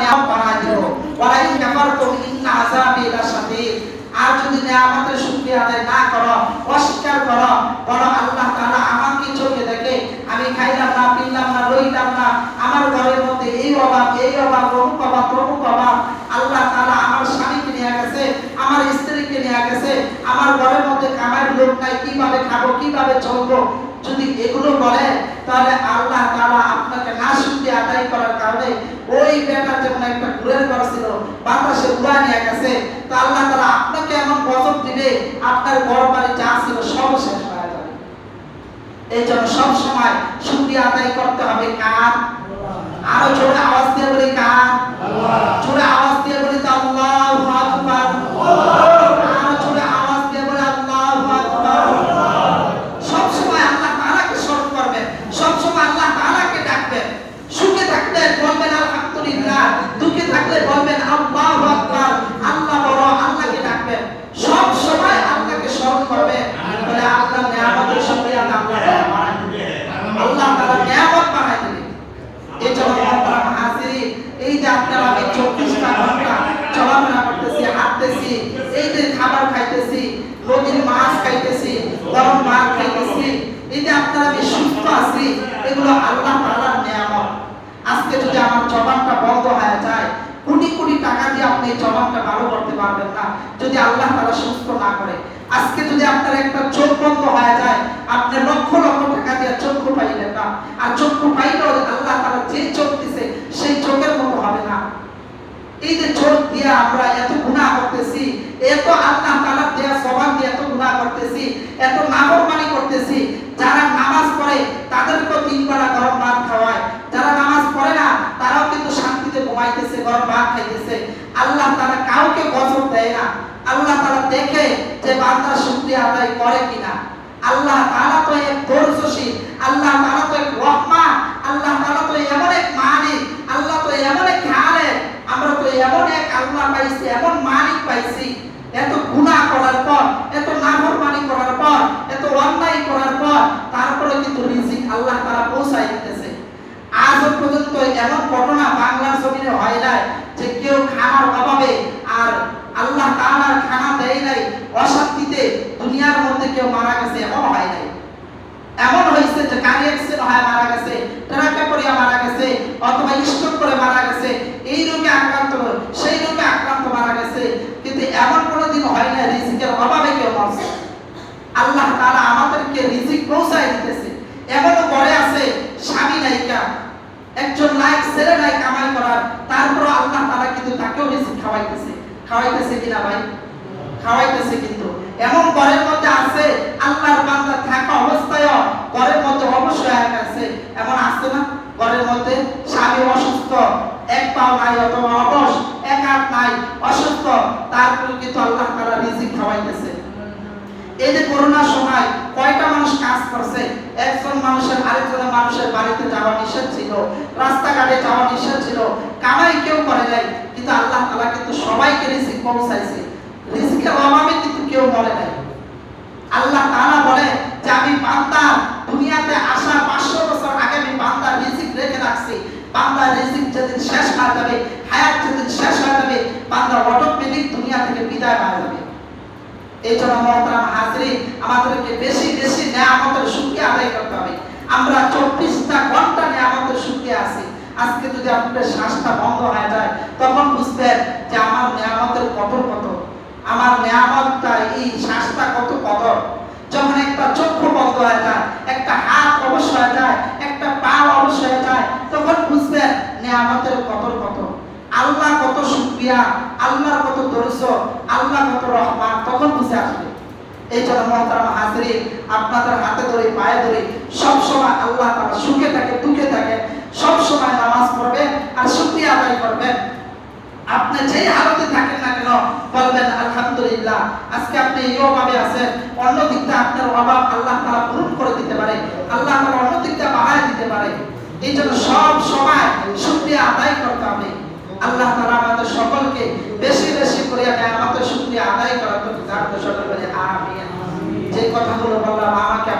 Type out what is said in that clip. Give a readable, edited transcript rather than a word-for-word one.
নিয়ামত বানায় দিব। ওয়ালা ইন কাফারতুম ইন্না আযাবি লাশাদীদ। আর যদি নিয়ামতের শুকরিয়া আদায় না করো, অস্বীকার করো, বলো আল্লাহ তাআলা আমাকে চোখে দেখে, আমি খাইলাম না, পিলাম না, রইলাম না, আমার ঘরের মধ্যে এই অভাব, অমুক অভাব, তমুক অভাব, আল্লাহ তাআলা আমার স্বামীকে নিয়ে গেছে, আমার স্ত্রীকে নিয়ে গেছে, আমার ঘরের মধ্যে কামার লোক নাই, কিভাবে খাবো, কিভাবে চলবো, যদি এগুলো বলে, তাহলে আল্লাহ তাআলা আপনাকে না শুকরিয়া আদায় করার কারণে ওই বেটা যেমন একটা ঘুরের ঘর ছিল, বাতাসে উড়ায় নিয়ে গেছে, তো আল্লাহ তাআলা আপনাকে এমন গজব দিবে, আপনার ঘর বাড়ি যা ছিল সব শেষ হয়ে যাবে। এই জন্য সব সময় শুকরিয়া আদায় করতে হবে কার? আরো জোরে আওয়াজ দিয়ে বলি কার? জোরে আওয়াজ দিয়ে বলি তো আল্লাহু আকবার। আরো জোরে আওয়াজ দিয়ে বলি আল্লাহু আকবার। সব সময় আল্লাহ তাআলাকে স্মরণ করবেন, সব সময় আল্লাহ তাআলাকে ডাকবেন। সুখে থাকলে বলবেন আলহামদুলিল্লাহ, দুঃখে থাকলে বলবেন আল্লাহু আকবার। আল্লাহ বড়, আল্লাহকে ডাকবেন, সব সময় আল্লাহকে স্মরণ করবেন। বলে আল্লাহ নিয়ামতের শুকরিয়া আদায় করবেন, আল্লাহ তাআলা নিয়ামত বানায় দিবেন। এই জন্য মহতরম হাজিরিন, এই যে আপনারা আমি 24টা ঘন্টা চলাফেরা করতেছি, হাঁটতেছি, এই যে খাবার খাইতেছি, নদীর মাছ খাইতেছি, গরম ভাত খাইতেছি, এই যে আপনারা আমি সুস্থ আছি, এগুলো আল্লাহ তাআলার নিয়ামত। আজকে যদি আমার জবানটা বন্ধ হয়ে যায়, কোটি কোটি টাকা দিয়ে আপনি এই জবানটা ভালো করতে পারবেন না, যদি আল্লাহ তাআলা সুস্থ না করে। আজকে যদি আপনার একটা চোখ বন্ধ হয়ে যায়, আপনি লক্ষ লক্ষ টাকা দিয়ে চক্ষু পাইলেন না, আর চক্ষু পাইলেও আল্লাহ তাআলা যে চোখ দিছে সেই চোখের মতো হবে না। এই যে চোখ দিয়ে আমরা এত গুনাহ করতেছি, এত আল্লাহ তাআলার দেয়া সওয়াব দিয়ে এত গুনাহ করতেছি, এত নাফরমানি করতেছি। যারা নামাজ পড়ে তাদেরকেও 3 বেলা গরম ভাত খাওয়ায়, যারা নামাজ পড়ে না তারাও কিন্তু শান্তিতে ঘুমাইতেছে, গরম ভাত খাইতেছে। আল্লাহ তাআলা কাউকে গজব দেয় না, আল্লাহ তাআলা দেখে যে বান্দা শুকরিয়া আদায় করে কিনা। আল্লাহ তাআলা তো এক ধৈর্যশীল, আল্লাহ তাআলা তো এক রহমান, আল্লাহ তাআলা তো এমন এক মালিক, আল্লাহ তো এমন এক খালেক, আমরা তো এমন এক আল্লাহ পাইছি, এমন মালিক পাইছি। এত গুনাহ করার পর, এত নাফরমানি করার পর, এত অন্যায় করার পর, তারপরে কিন্তু রিজিক আল্লাহ তাআলা পৌঁছায় দিতেছে। আজ পর্যন্ত এমন ঘটনা বাংলার জমিনে হয় নাই যে কেউ খানার অভাবে আর আল্লাহ তাআলার খানা দেয় নাই, অশান্তিতে দুনিয়ার মধ্যে কেউ মারা গেছে, এমন হয় নাই। এমন হয়েছে যে গাড়ি অ্যাক্সিডেন্ট হয়ে মারা গেছে, ট্রাকে পড়ে মারা গেছে, অথবা স্ট্রোক করে মারা গেছে, এই রোগে আক্রান্ত, সেই রোগে আক্রান্ত মারা গেছে, কিন্তু এমন কোনোদিন হয় না রিজিকের অভাবে কেউ মরছে। আল্লাহ তাআলা আমাদেরকে রিজিক পৌঁছায় দিতেছে। এমনও পরে আছে স্বামী নাইকা, একজন লাইক ছেলে নাই কামাই করার, তারপর আল্লাহ তাআলা কিন্তু তাকেও রিজিক খাওয়াইতেছে। খাওয়াইতেছে কিনা ভাই? খাওয়াইতেছে। কিন্তু এমন ঘরের মধ্যে আছে আল্লাহর বান্দা থাকা অবস্থায় ঘরের মধ্যে অবশ্যই এক আছে, এমন আছে না? ঘরের মধ্যে স্বামী অসুস্থ, এক পাও নাই অথবা অবশ, এক হাত নাই, অসুস্থ, তারপর কিন্তু আল্লাহ তাআলা রিজিক খাওয়াইতেছে। এই যে করোনার সময় কয়টা মানুষ কাজ করছে, একজন মানুষের আরেকজন মানুষের বাড়িতে যাওয়া নিষেধ ছিল, রাস্তাঘাটে যাওয়া নিষেধ ছিল, কামাই কেউ করে নাই, কিন্তু আল্লাহ তাআলা কিন্তু সবাইকে রিজিক পৌঁছাইছে। রিজিকের অভাবে কিন্তু কেউ মরে নাই। আল্লাহ তাআলা বলে যে আমি বান্দা দুনিয়াতে আসা 500 বছর আগে আমি বান্দার রিজিক রেখে রাখছি। বান্দার রিজিক যেদিন শেষ হয়ে যাবে, হায়াত যেদিন শেষ হয়ে যাবে, বান্দা অটোমেটিক দুনিয়া থেকে বিদায় হয়ে যাবে। এই জন্য মহতরম হাজিরিন, আমাদেরকে বেশি বেশি নিয়ামতের শুকরিয়া আদায় করতে হবে। আমরা 24টা ঘন্টা নিয়ামতের শুকরিয়া আছি। আজকে যদি আপনার শ্বাসটা বন্ধ হয়ে যায়, তখন বুঝবেন যে আমার নিয়ামতের কদর কত, আমার নিয়ামতটা এই শ্বাসটা কত কদর। যখন একটা চক্ষু বন্ধ হয়ে যায়, একটা হাত অবশ হয়ে যায়, একটা পা অবশ হয়ে যায়, তখন বুঝবেন নিয়ামতের কদর কত। আল্লাহ কত শুকরিয়া, আল্লাহর কত ধৈর্য, আল্লাহ কত রহমান, তখন বুঝে আসবে। এই জন্য মহতরম হাজিরিন, আপনাদের হাতে ধরে পায়ে ধরে সব সময় আল্লাহ তাআলা সুখে থাকে দুঃখে থাকে সব সময় নামাজ পড়বেন আর শুকরিয়া আদায় করবেন। আপনি যেই হালতে থাকেন না কেন বলবেন আলহামদুলিল্লাহ। আজকে আপনি এই অভাবে আছেন, অন্য দিকটা আপনার অভাব আল্লাহ তাআলা পূরণ করে দিতে পারে, আল্লাহ তাআলা অন্য দিকটা বাড়ায় দিতে পারে। এই জন্য সব সময় শুকরিয়া আদায় করতে হবে। আল্লাহ তাআলা আমাদের সকলকে বেশি বেশি করে আমাদের শুকরিয়া আদায় করার তৌফিক দান করুন। সকলে বলে আমিন। যে কথাগুলো বললাম আমাকে